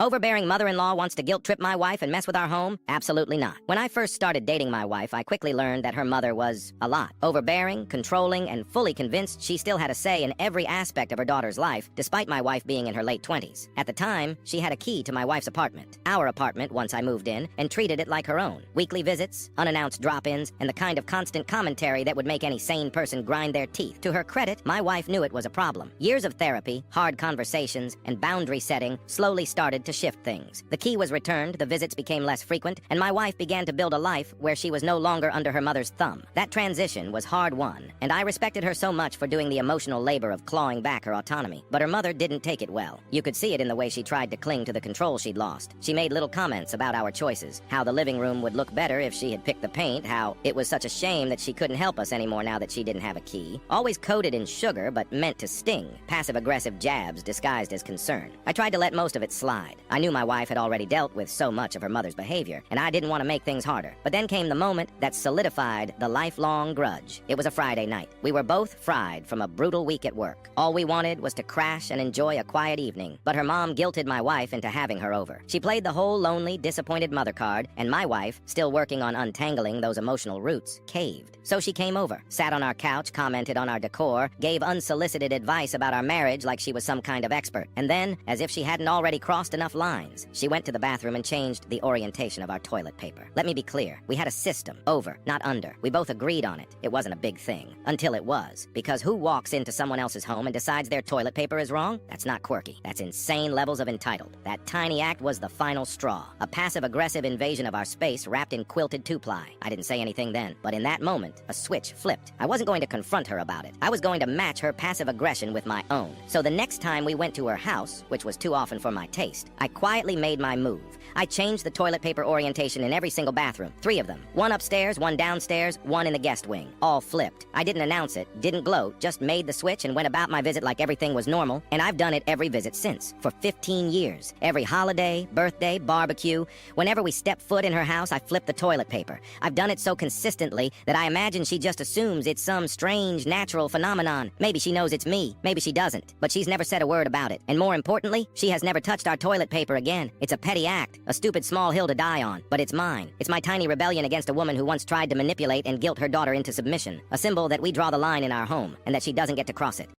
Overbearing mother-in-law wants to guilt-trip my wife and mess with our home? Absolutely not. When I first started dating my wife, I quickly learned that her mother was a lot. Overbearing, controlling, and fully convinced she still had a say in every aspect of her daughter's life, despite my wife being in her late 20s. At the time, she had a key to my wife's apartment. Our apartment, once I moved in, and treated it like her own. Weekly visits, unannounced drop-ins, and the kind of constant commentary that would make any sane person grind their teeth. To her credit, my wife knew it was a problem. Years of therapy, hard conversations, and boundary setting slowly started to shift things. The key was returned, the visits became less frequent, and my wife began to build a life where she was no longer under her mother's thumb. That transition was hard-won, and I respected her so much for doing the emotional labor of clawing back her autonomy. But her mother didn't take it well. You could see it in the way she tried to cling to the control she'd lost. She made little comments about our choices, how the living room would look better if she had picked the paint, how it was such a shame that she couldn't help us anymore now that she didn't have a key. Always coated in sugar, but meant to sting. Passive-aggressive jabs disguised as concern. I tried to let most of it slide. I knew my wife had already dealt with so much of her mother's behavior, and I didn't want to make things harder. But then came the moment that solidified the lifelong grudge. It was a Friday night. We were both fried from a brutal week at work. All we wanted was to crash and enjoy a quiet evening, but her mom guilted my wife into having her over. She played the whole lonely, disappointed mother card, and my wife, still working on untangling those emotional roots, caved. So she came over, sat on our couch, commented on our decor, gave unsolicited advice about our marriage like she was some kind of expert, and then, as if she hadn't already crossed enough lines, she went to the bathroom and changed the orientation of our toilet paper. Let me be clear, we had a system, over, not under. We both agreed on it. It wasn't a big thing. Until it was. Because who walks into someone else's home and decides their toilet paper is wrong? That's not quirky. That's insane levels of entitled. That tiny act was the final straw. A passive-aggressive invasion of our space wrapped in quilted two-ply. I didn't say anything then, but in that moment, a switch flipped. I wasn't going to confront her about it. I was going to match her passive aggression with my own. So the next time we went to her house, which was too often for my taste, I quietly made my move. I changed the toilet paper orientation in every single bathroom. 3 of them. 1 upstairs, 1 downstairs, 1 in the guest wing. All flipped. I didn't announce it, didn't gloat, just made the switch and went about my visit like everything was normal, and I've done it every visit since, for 15 years. Every holiday, birthday, barbecue, whenever we step foot in her house, I flip the toilet paper. I've done it so consistently that I imagine she just assumes it's some strange, natural phenomenon. Maybe she knows it's me, maybe she doesn't, but she's never said a word about it. And more importantly, she has never touched our toilet paper again. It's a petty act, a stupid small hill to die on, but it's mine. It's my tiny rebellion against a woman who once tried to manipulate and guilt her daughter into submission, a symbol that we draw the line in our home, and that she doesn't get to cross it.